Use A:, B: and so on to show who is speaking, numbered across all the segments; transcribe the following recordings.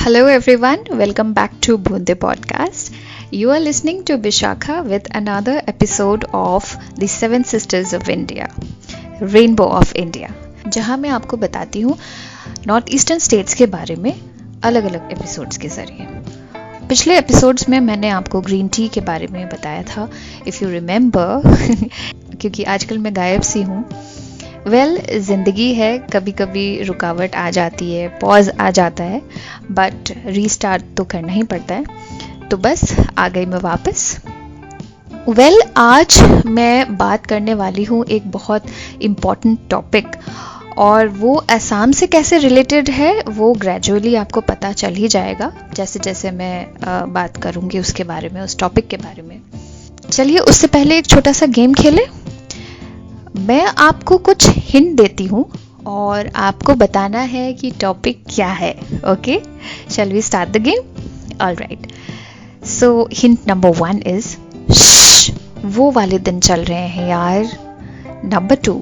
A: Hello everyone, welcome back to Bhoonde podcast. You are listening to Bishakha with another episode of the Seven Sisters of India, Rainbow of India, जहां मैं आपको बताती हूँ north eastern states के बारे में अलग अलग एपिसोड्स के ज़रिए। पिछले एपिसोड्स में मैंने आपको ग्रीन टी के बारे में बताया था, इफ़ यू रिमेंबर क्योंकि आजकल मैं गायब सी हूँ। ज़िंदगी है, कभी कभी रुकावट आ जाती है, पॉज आ जाता है, बट रीस्टार्ट तो करना ही पड़ता है। तो बस आ गई मैं वापस। आज मैं बात करने वाली हूँ एक बहुत इम्पॉर्टेंट टॉपिक, और वो असम से कैसे रिलेटेड है वो ग्रेजुअली आपको पता चल ही जाएगा जैसे जैसे मैं बात करूँगी उसके बारे में, उस टॉपिक के बारे में। चलिए उससे पहले एक छोटा सा गेम खेलें। मैं आपको कुछ हिंट देती हूँ और आपको बताना है कि टॉपिक क्या है। Okay, shall we start the game? Alright, so hint number 1 इज वो वाले दिन चल रहे हैं यार। Number 2,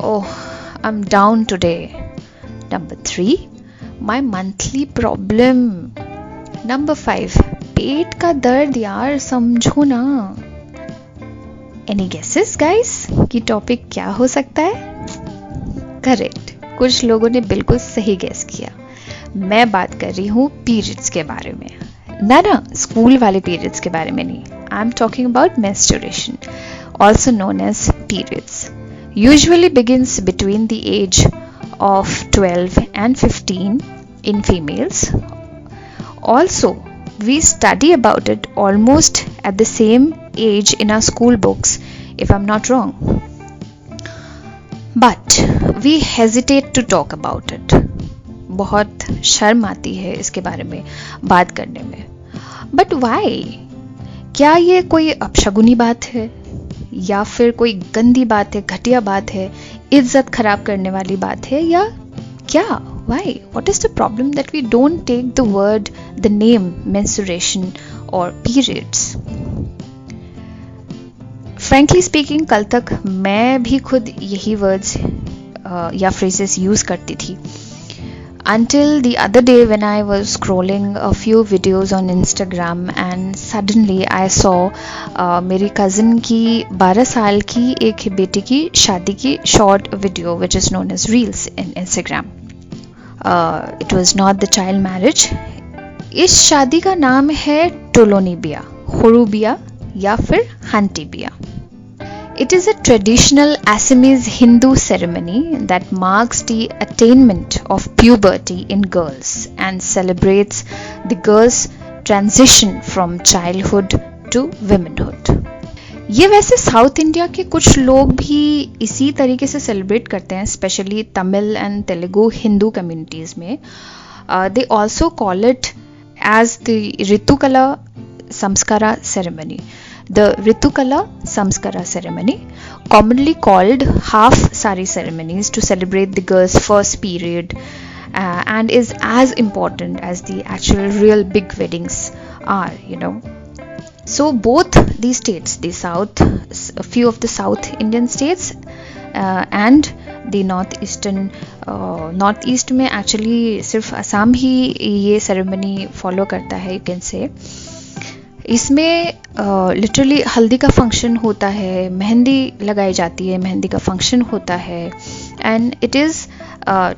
A: oh I am down today. Number 3, my monthly problem. Number 5, पेट का दर्द यार, समझो ना। एनी गेसेस गाइस कि टॉपिक क्या हो सकता है? करेक्ट, कुछ लोगों ने बिल्कुल सही गेस किया। मैं बात कर रही हूँ पीरियड्स के बारे में। ना स्कूल वाले पीरियड्स के बारे में नहीं। I am talking about menstruation, also known as periods. Usually begins between the age of 12 and 15 in females. Also, we study about it almost at the same age in our school books, if I'm not wrong. But we hesitate to talk about it. बहुत शर्म आती है इसके बारे में बात करने में। But why? क्या ये कोई अपशगुनी बात है, या फिर कोई गंदी बात है, घटिया बात है, इज्जत खराब करने वाली बात है, या क्या? Why? What is the problem that we don't take the word, the name menstruation or periods? Frankly speaking, कल तक मैं भी खुद यही words या phrases use करती थी. Until the other day when I was scrolling a few videos on Instagram and suddenly I saw मेरी cousin की 12 साल की एक बेटी की शादी की short video which is known as Reels in Instagram. It was not the child marriage. इस शादी का नाम है टोलोनी बिया, खुरू बिया या फिर हंटी बिया. It is a traditional Assamese Hindu ceremony that marks the attainment of puberty in girls and celebrates the girl's transition from childhood to womanhood. ये वैसे साउथ इंडिया के कुछ लोग भी इसी तरीके से सेलिब्रेट करते हैं, specially Tamil and Telugu Hindu communities में. They also call it as the Ritukala Samskara ceremony. The Ritukala Samskara ceremony, commonly called half sari ceremonies, to celebrate the girl's first period and is as important as the actual real big weddings are, you know. So both these states, the south, a few of the South Indian states and the northeastern, northeast में actually सिर्फ असम ही ये ceremony follow करता है, you can say. इसमें literally हल्दी का function होता है, मेहंदी लगाई जाती है, मेहंदी का फंक्शन होता है, and it is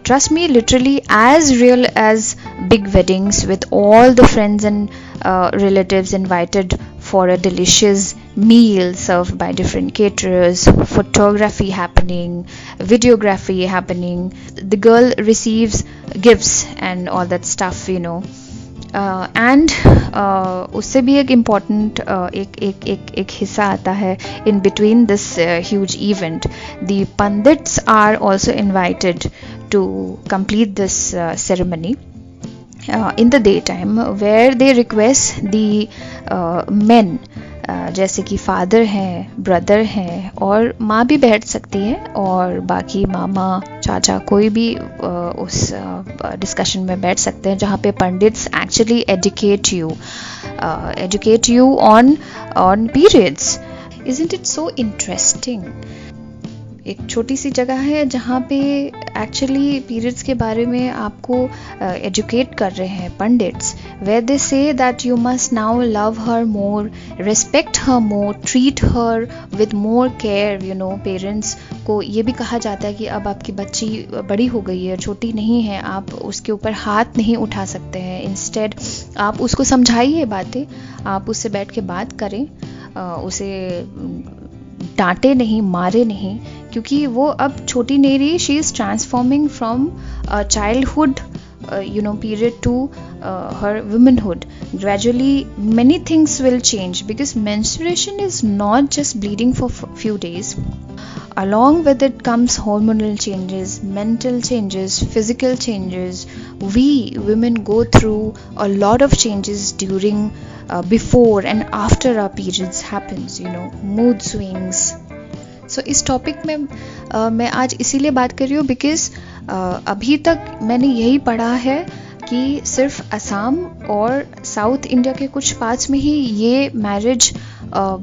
A: trust me literally as real as big weddings with all the friends and relatives invited for a delicious meal served by different caterers, photography happening, videography happening, the girl receives gifts and all that stuff, you know. And उससे भी एक important एक हिस्सा आता है in between this huge event. The pandits are also invited to complete this ceremony in the daytime, where they request the men, जैसे कि father हैं, ब्रदर हैं, और माँ भी बैठ सकती है, और बाकी मामा चाचा कोई भी उस डिस्कशन में बैठ सकते हैं, जहाँ पे pandits actually educate you on periods. Isn't it so interesting? एक छोटी सी जगह है जहाँ पे एक्चुअली पीरियड्स के बारे में आपको एजुकेट कर रहे हैं pandits, where they say that you must now love her more, respect her more, treat her with more care. You know, parents को ये भी कहा जाता है कि अब आपकी बच्ची बड़ी हो गई है, छोटी नहीं है, आप उसके ऊपर हाथ नहीं उठा सकते हैं। इंस्टेड आप उसको समझाइए बातें, आप उससे बैठ के बात करें, उसे डांटे नहीं, मारे नहीं, क्योंकि वो अब छोटी नहीं रही। She is transforming from childhood period to her womanhood. Gradually many things will change because menstruation is not just bleeding for few days. Along with it comes hormonal changes, mental changes, physical changes. We women go through a lot of changes during before and after our periods happens, mood swings. So इस topic में मैं आज इसीलिए बात कर रही हूँ because अभी तक मैंने यही पढ़ा है कि सिर्फ असम और साउथ इंडिया के कुछ पार्ट्स में ही ये मैरिज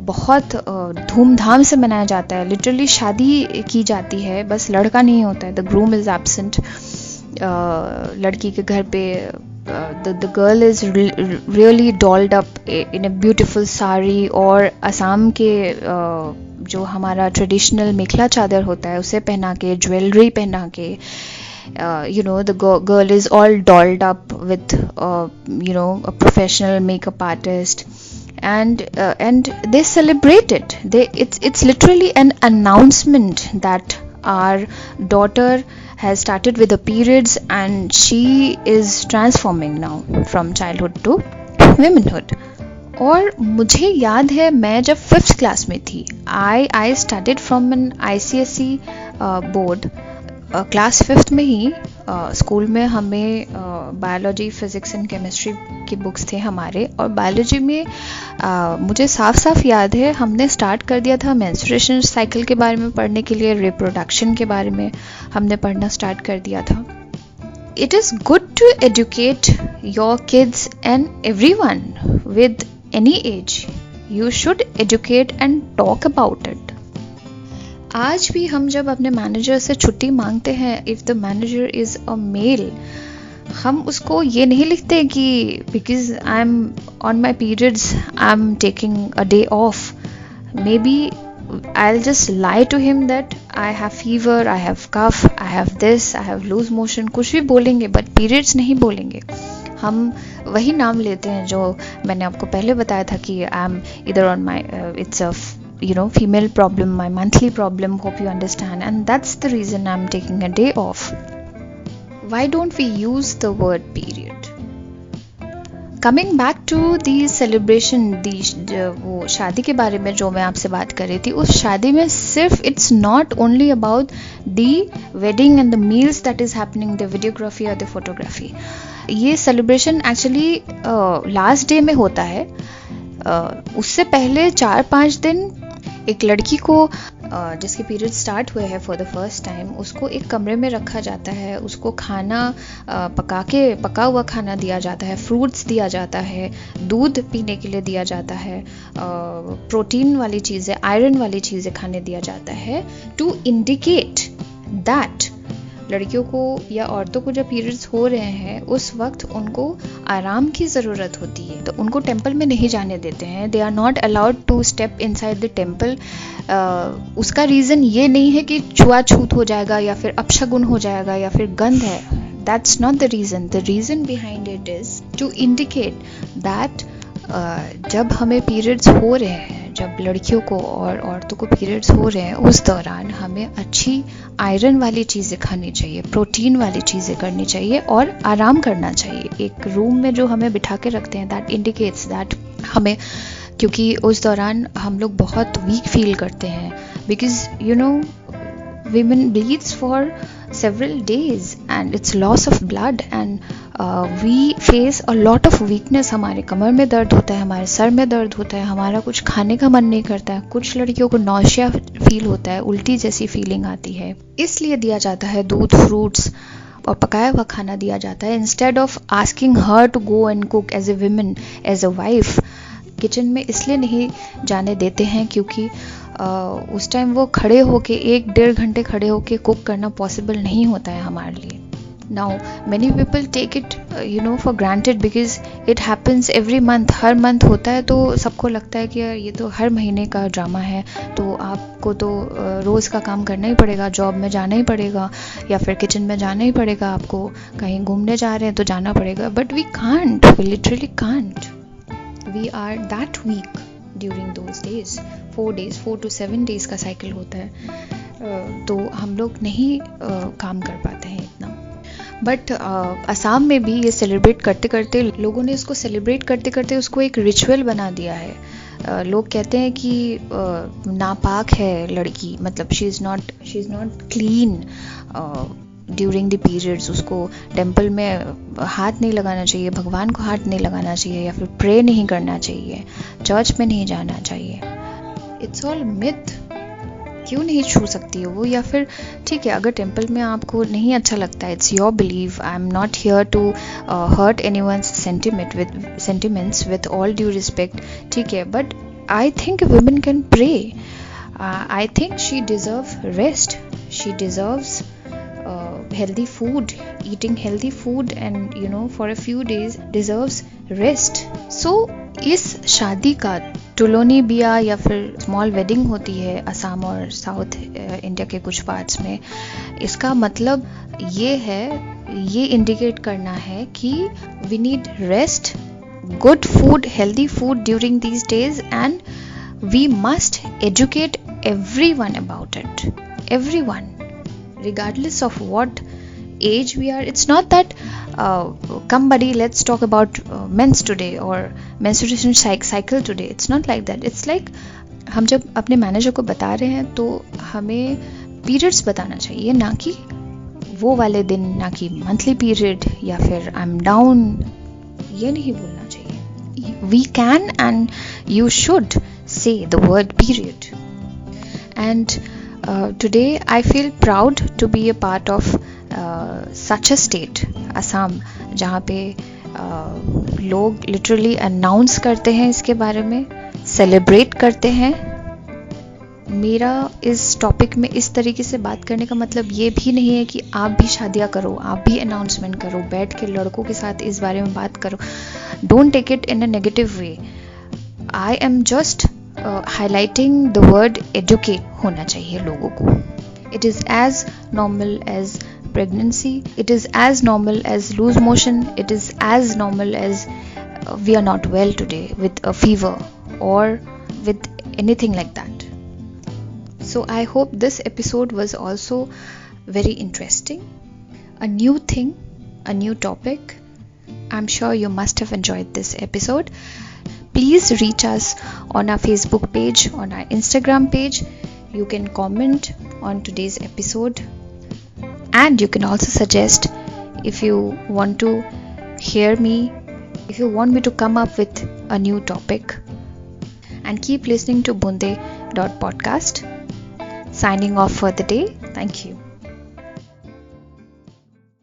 A: बहुत धूमधाम से मनाया जाता है। लिटरली शादी की जाती है, बस लड़का नहीं होता है, द ग्रूम इज एब्सेंट। लड़की के घर पे the girl is really dolled up in a beautiful sari, और असम के जो हमारा ट्रेडिशनल मेखला चादर होता है उसे पहना के, ज्वेलरी पहना के, the girl is all dolled up with a professional makeup artist, and they celebrate it. It's literally an announcement that our daughter has started with the periods and she is transforming now from childhood to womanhood. और मुझे याद है मैं जब 5th class में थी, I started from an ICSE board. Class 5th में ही स्कूल में हमें बायोलॉजी, फिजिक्स एंड केमिस्ट्री की बुक्स थे हमारे, और बायोलॉजी में मुझे साफ साफ याद है हमने स्टार्ट कर दिया था मेंस्ट्रुएशन साइकिल के बारे में पढ़ने के लिए, रिप्रोडक्शन के बारे में हमने पढ़ना स्टार्ट कर दिया था। It is good to educate your kids and everyone with any age. You should educate and talk about it. आज भी हम जब अपने मैनेजर से छुट्टी मांगते हैं, if the manager is a male, हम उसको ये नहीं लिखते कि because I am on my periods I am taking a day off. Maybe I'll just lie to him that I have fever, I have cough, I have this, I have loose motion, कुछ भी बोलेंगे but periods नहीं बोलेंगे। हम वही नाम लेते हैं जो मैंने आपको पहले बताया था कि आई एम इधर on my it's a female problem, my monthly problem, hope you understand, and that's the reason I'm taking a day off. Why don't we use the word period? Coming back to the celebration, वो शादी के बारे में जो मैं आपसे बात कर रही थी, उस शादी में सिर्फ it's not only about the wedding and the meals that is happening, the videography or the photography. ये celebration actually last day में होता है। उससे पहले 4-5 दिन एक लड़की को जिसके पीरियड स्टार्ट हुए हैं फॉर द फर्स्ट टाइम, उसको एक कमरे में रखा जाता है, उसको खाना पका हुआ खाना दिया जाता है, फ्रूट्स दिया जाता है, दूध पीने के लिए दिया जाता है, प्रोटीन वाली चीज़ें, आयरन वाली चीज़ें खाने दिया जाता है, टू इंडिकेट दैट लड़कियों को या औरतों को जब पीरियड्स हो रहे हैं उस वक्त उनको आराम की ज़रूरत होती है, तो उनको टेंपल में नहीं जाने देते हैं। They are not allowed to step inside the temple. उसका रीज़न ये नहीं है कि छुआछूत हो जाएगा या फिर अपशगुन हो जाएगा या फिर गंध है। That's not the reason. The reason behind it is to indicate that जब हमें पीरियड्स हो रहे हैं, जब लड़कियों को और औरतों को पीरियड्स हो रहे हैं, उस दौरान हमें अच्छी आयरन वाली चीज़ें खानी चाहिए, प्रोटीन वाली चीज़ें करनी चाहिए और आराम करना चाहिए। एक रूम में जो हमें बिठा के रखते हैं, दैट इंडिकेट्स दैट हमें, क्योंकि उस दौरान हम लोग बहुत वीक फील करते हैं, because women bleeds for several days and it's loss of blood and we face a lot of weakness. हमारे कमर में दर्द होता है, हमारे सर में दर्द होता है, हमारा कुछ खाने का मन नहीं करता है, कुछ लड़कियों को नौशिया फील होता है, उल्टी जैसी फीलिंग आती है। इसलिए दिया जाता है दूध, फ्रूट्स और पकाया हुआ खाना दिया जाता है, instead of asking her to go and cook as a women, as a wife. Kitchen में इसलिए नहीं जाने देते हैं क्योंकि उस टाइम वो खड़े होके 1-1.5 घंटे खड़े होके कुक करना पॉसिबल नहीं होता है हमारे लिए. Now many people take it for granted because it happens every month. हर मंथ होता है तो सबको लगता है कि यार ये तो हर महीने का ड्रामा है, तो आपको तो रोज़ का काम करना ही पड़ेगा, जॉब में जाना ही पड़ेगा या फिर किचन में जाना ही पड़ेगा, आपको कहीं घूमने जा रहे हैं तो जाना पड़ेगा. But we can't, we literally can't. We are that weak during those days. 4 to 7 days का साइकिल होता है, तो हम लोग नहीं काम कर पाते हैं इतना. बट असम में भी ये सेलिब्रेट करते करते लोगों ने इसको सेलिब्रेट करते करते उसको एक रिचुअल बना दिया है. लोग कहते हैं कि नापाक है लड़की, मतलब she is not clean during the periods. उसको टेम्पल में हाथ नहीं लगाना चाहिए, भगवान को हाथ नहीं लगाना चाहिए, या फिर प्रे नहीं करना चाहिए, चर्च में नहीं जाना चाहिए. It's all myth. क्यों नहीं छू सकती है वो? या फिर ठीक है, अगर टेम्पल में आपको नहीं अच्छा लगता है, it's your believe. I am not here to hurt anyone's sentiments with all due respect. ठीक है, but I think women can pray. I think she deserve rest. She deserves healthy food, eating healthy food, and for a few days deserves rest. So इस शादी का टुलोनी बिया या फिर small wedding होती है असम और साउथ इंडिया के कुछ पार्ट्स में, इसका मतलब ये है, ये इंडिकेट करना है कि we need rest, good food, healthy food during these days, and we must educate everyone about it. Everyone, regardless of what age we are. It's not that come buddy, let's talk about men's today or menstruation cycle today. It's not like that. It's like हम जब अपने manager को बता रहे हैं तो हमें periods बताना चाहिए, ना कि वो वाले दिन, ना कि मंथली पीरियड या फिर आई एम डाउन, ये नहीं बोलना चाहिए. We can and you should say the word period. And today I feel proud to be a part of such a state, Assam, जहाँ पे लोग लिटरली अनाउंस करते हैं इसके बारे में, सेलिब्रेट करते हैं. मेरा इस टॉपिक में इस तरीके से बात करने का मतलब ये भी नहीं है कि आप भी शादियाँ करो, आप भी अनाउंसमेंट करो, बैठ के लड़कों के साथ इस बारे में बात करो. Don't take it in a negative way. I am just highlighting the word educate होना चाहिए लोगों को. It is as normal as pregnancy. It is as normal as loose motion. It is as normal as we are not well today with a fever or with anything like that. So I hope this episode was also very interesting. A new thing, a new topic. I'm sure you must have enjoyed this episode. Please reach us on our Facebook page, on our Instagram page. You can comment on today's episode, and you can also suggest if you want to hear me, if you want me to come up with a new topic. And keep listening to Bunde.podcast. Signing off for the day. Thank you.